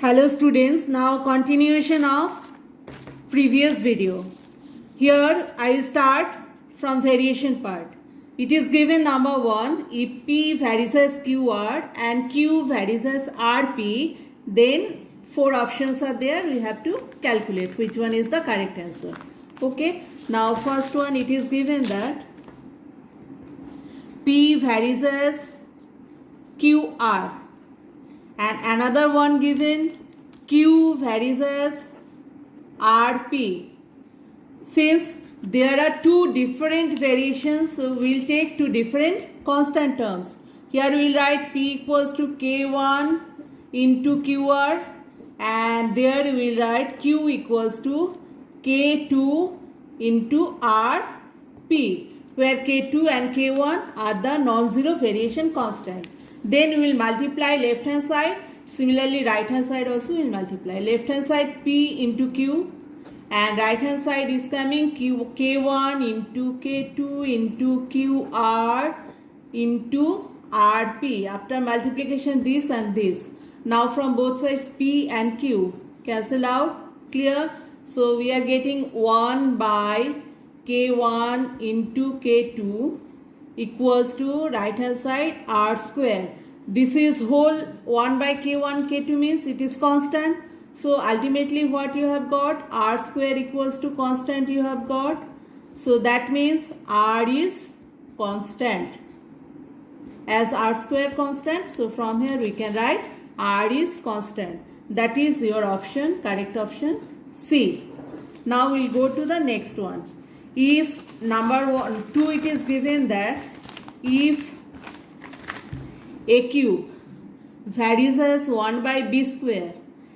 Hello students, now continuation of previous video. Here I will start from variation part. It is given number 1, if P varies as QR and Q varies as RP, then 4 options are there. We have to calculate which one is the correct answer. Okay, now first one, it is given that P varies as QR. And another one given, Q varies as RP. Since there are two different variations, so we'll take two different constant terms. Here we'll write P equals to K1 into QR, and there we'll write Q equals to K2 into RP, where K2 and K1 are the non-zero variation constant. Then we will multiply left hand side. Similarly, right hand side also will multiply. Left hand side P into Q, and right hand side is coming K1 into K2 into QR into RP. After multiplication, this and this. Now from both sides P and Q cancel out. Clear? So we are getting 1 by K1 into K2 equals to right hand side R square. This is whole 1 by K1 K2 means it is constant. So ultimately what you have got, R square equals to constant you have got. So that means R is constant. As R square constant, so from here we can write R is constant. That is your option, correct option C. Now we'll go to the next one. If number 2, it is given that if A cube varies as 1 by B square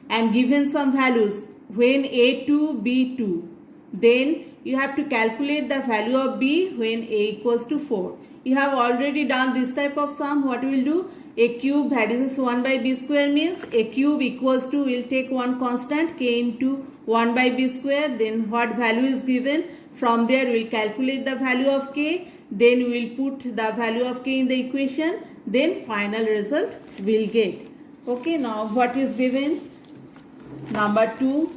and given some values when A2, B2, then you have to calculate the value of B when A equals to 4. You have already done this type of sum. What we will do? A cube varies as 1 by B square means A cube equals to, we will take one constant K into 1 by B square, then what value is given, from there we will calculate the value of K, then we will put the value of K in the equation, then final result we will get. Okay, now what is given? Number 2.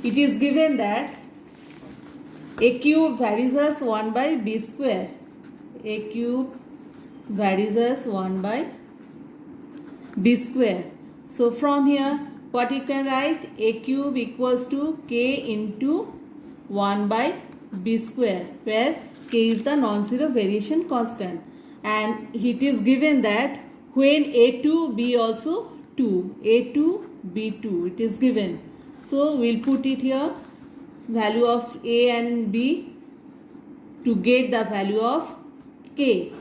It is given that A cube varies as 1 by B square. A cube varies as 1 by B square. So from here, what you can write? A cube equals to K into 1 by B square, where K is the non-zero variation constant. And it is given that when A2, B also 2, A2, B2, it is given. So we'll put it here, value of A and B to get the value of K,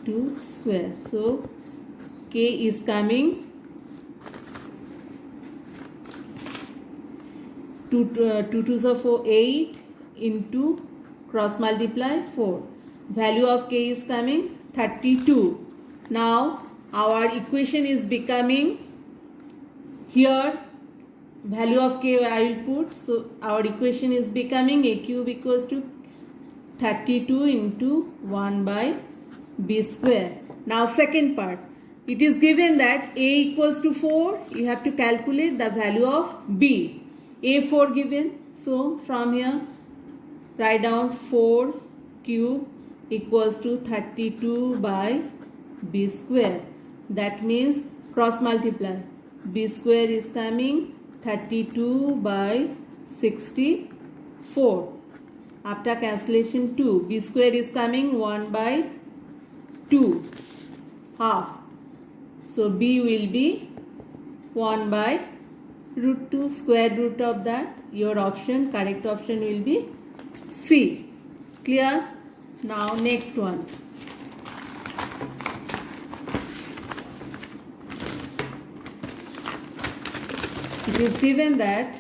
2 square. So K is coming 2 2s are 4, 8 into cross multiply 4. Value of K is coming 32. Now our equation is becoming here, value of K I will put. So our equation is becoming A cube equals to 32 into 1 by B square. Now second part. It is given that A equals to 4. You have to calculate the value of B. A4 given. So from here write down 4 cube equals to 32 by B square. That means cross multiply. B square is coming 32 by 64. After cancellation 2. B square is coming 1 by 2. Half. So B will be 1 by root 2, square root of that. Your option, correct option will be C. Clear? Now next one. It is given that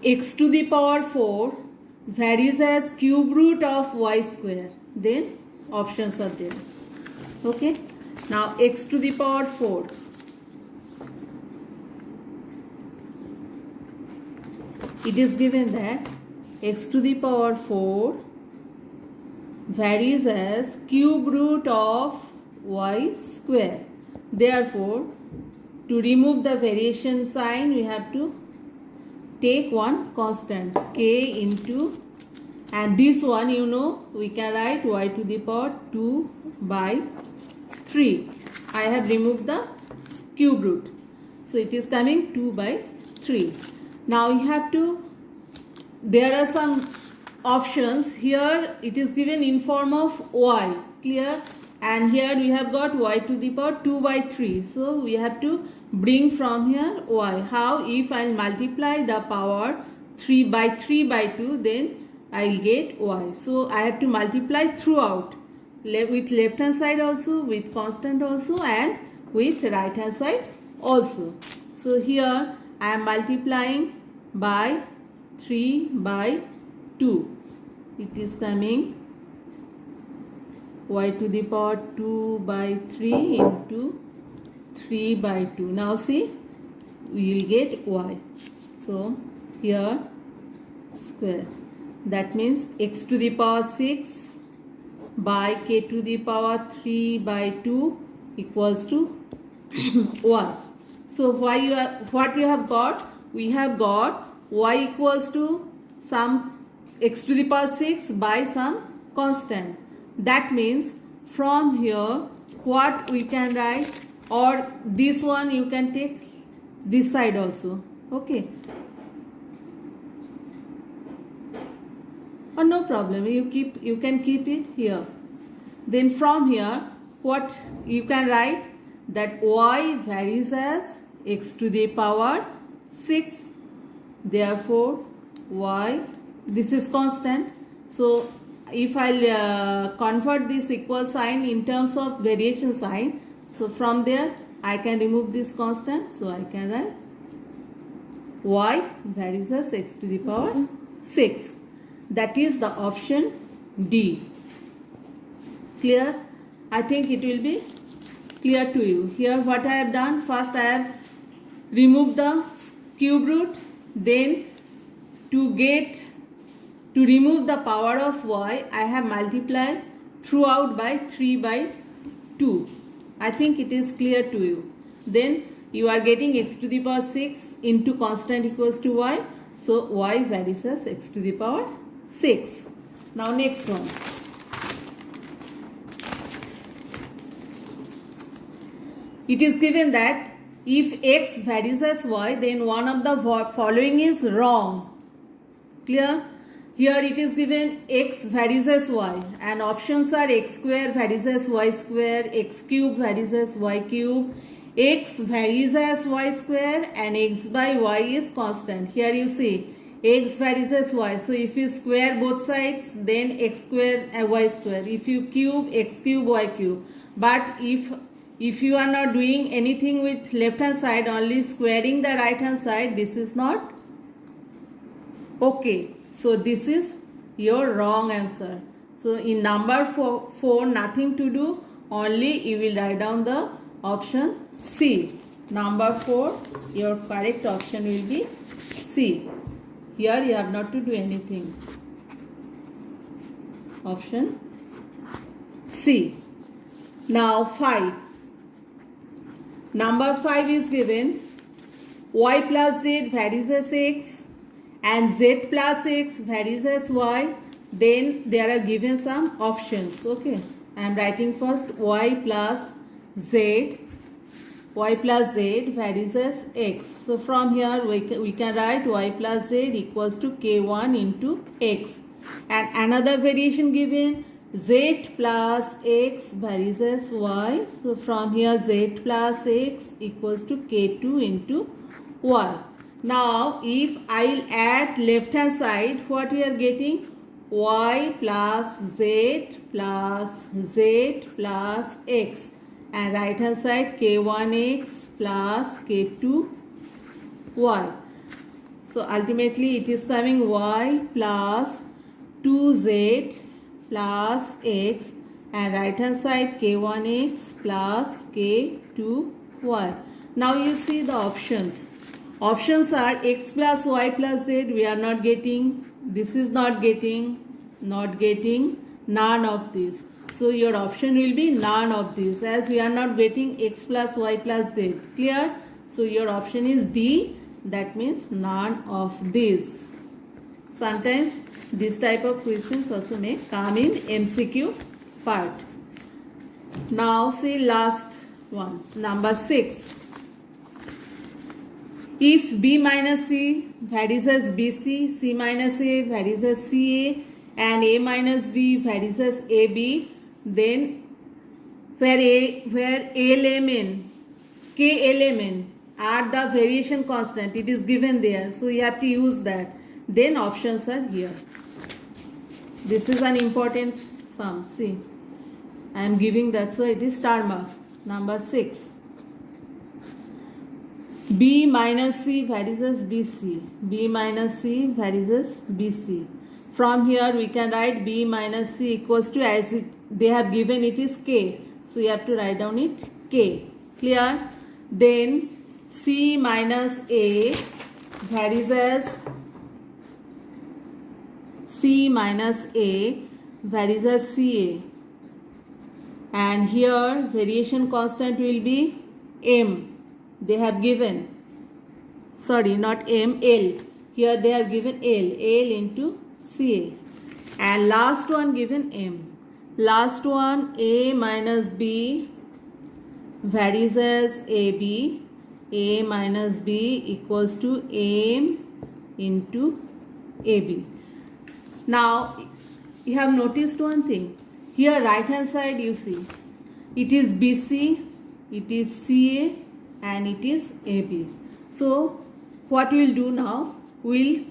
x to the power 4 varies as cube root of y square. Then options are there. Okay. Now x to the power 4. It is given that x to the power 4 varies as cube root of y square. Therefore, to remove the variation sign, we have to take one constant k into, and this one you know we can write y to the power 2 by 3. I have removed the cube root. So it is coming 2 by 3. Now you have to, there are some options. Here it is given in form of y, clear? And here we have got y to the power 2 by 3. So we have to bring from here y. How? If I will multiply the power 3 by 2, then I will get y. So I have to multiply throughout, with left hand side also, with constant also, and with right hand side also. So here I am multiplying by 3 by 2. It is coming y to the power 2 by 3 into 3 by 2. Now see, we will get y. So here square. That means x to the power 6 by k to the power 3 by 2 equals to y. So what you have got? We have got y equals to some x to the power 6 by some constant. That means from here what we can write, or this one you can take this side also, okay, or no problem, you can keep it here. Then from here what you can write, that y varies as x to the power 6. Therefore y, this is constant. So if I'll convert this equal sign in terms of variation sign, so from there I can remove this constant. So I can write y varies as x to the power 6. That is the option D. Clear? I think it will be clear to you. Here what I have done, first I have removed the cube root, then to remove the power of y, I have multiplied throughout by 3 by 2. I think it is clear to you. Then you are getting x to the power 6 into constant equals to y. So y varies as x to the power 6. Now next one. It is given that if x varies as y, then one of the following is wrong. Clear? Here it is given x varies as y, and options are x square varies as y square, x cube varies as y cube, x varies as y square, and x by y is constant. Here you see x varies as y. So if you square both sides, then x square and y square. If you cube, x cube, y cube. But if you are not doing anything with left hand side, only squaring the right hand side, this is not okay. So this is your wrong answer. So in number 4, nothing to do, only you will write down the option C. Number 4, your correct option will be C. Here you have not to do anything. Option C. Now 5. Number 5 is given y plus z varies as x and z plus x varies as y. Then there are given some options. Okay, I am writing first y plus z varies as x. So from here we can write y plus z equals to k1 into x. And another variation given, z plus x varies as y. So from here z plus x equals to k2 into y. Now if I will add left hand side, what we are getting? Y plus z plus x, and right hand side k1x plus k2y. So ultimately it is coming y plus 2z plus x, and right hand side k1x plus k2y. Now you see the options. Options are x plus y plus z, we are not getting, this is not getting, none of this. So your option will be none of this, as we are not getting x plus y plus z. Clear? So your option is D, that means none of this. Sometimes this type of questions also may come in MCQ part. Now see last one, number 6. If B minus C varies as BC, C minus A varies as CA, and A minus B varies as AB, then where Lmn, Klmn are the variation constant, it is given there, so you have to use that. Then options are here. This is an important sum. See, I am giving that, so it is star mark. Number 6. B minus C varies as BC. B minus C varies as BC. From here we can write B minus C equals to, as they have given it is K. So you have to write down it K. Clear? Then C minus A varies as CA. And here variation constant will be M. They have given, sorry, not M, L. Here they have given L into CA. And last one given M. Last one, A minus B varies as AB. A minus B equals to M into AB. Now, you have noticed one thing. Here right hand side you see, it is BC, it is CA, and it is AB. So what we will do now, we will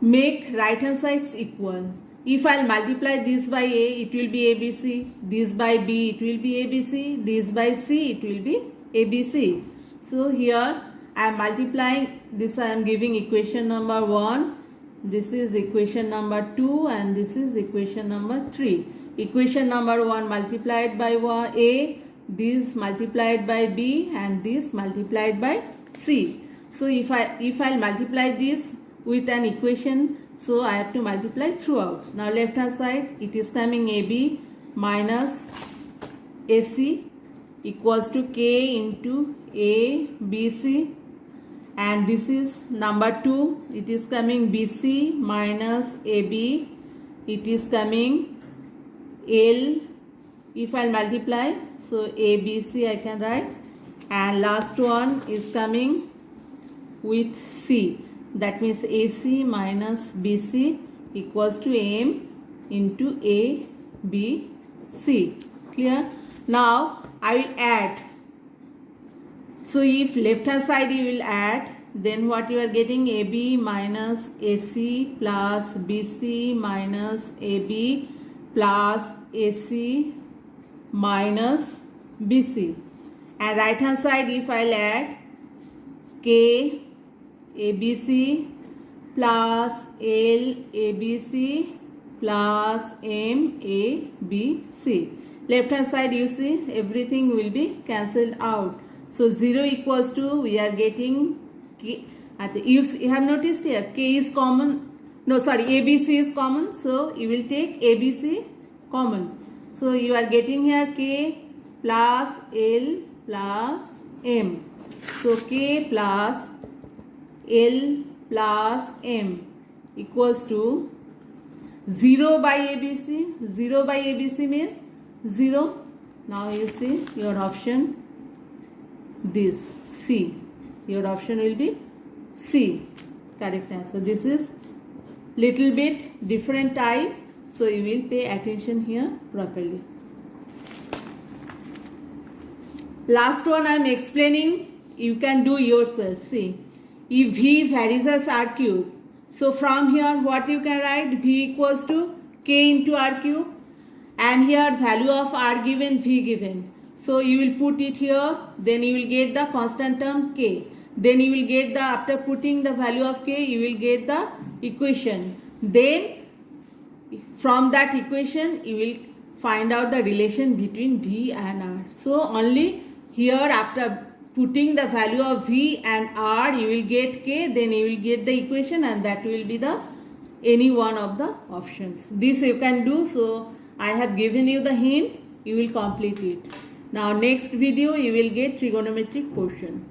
make right hand sides equal. If I will multiply this by A, it will be ABC, this by B, it will be ABC, this by C, it will be ABC. So here I am multiplying this, I am giving equation number 1, this is equation number 2, and this is equation number 3. Equation number 1 multiplied by A, this multiplied by B, and this multiplied by C. So if I multiply this with an equation, so I have to multiply throughout. Now left hand side it is coming AB minus AC equals to K into ABC, and this is number 2, it is coming BC minus AB, it is coming L. If I multiply, so ABC I can write, and last one is coming with C, that means AC minus BC equals to M into ABC. Clear? Now I will add. So if left hand side you will add, then what you are getting, AB minus AC plus BC minus AB plus AC minus BC. And right hand side if I will add, K ABC plus L ABC plus M ABC. Left hand side you see everything will be cancelled out. So 0 equals to, we are getting K. You have noticed here K is common. No, sorry, ABC is common. So you will take ABC common. So you are getting here K plus L plus M. So K plus L plus M equals to 0 by ABC. 0 by ABC means 0. Now you see your option, this C. Your option will be C. Correct answer. This is little bit different type, so you will pay attention here properly. Last one I am explaining, you can do yourself. See, if V varies as R cube, so from here what you can write, V equals to K into R cube, and here value of R given, V given. So you will put it here, then you will get the constant term K. Then you will get the, after putting the value of K, you will get the equation. Then from that equation, you will find out the relation between V and R. So only here after putting the value of V and R, you will get K, then you will get the equation, and that will be the any one of the options. This you can do. So I have given you the hint, you will complete it. Now next video you will get trigonometric portion.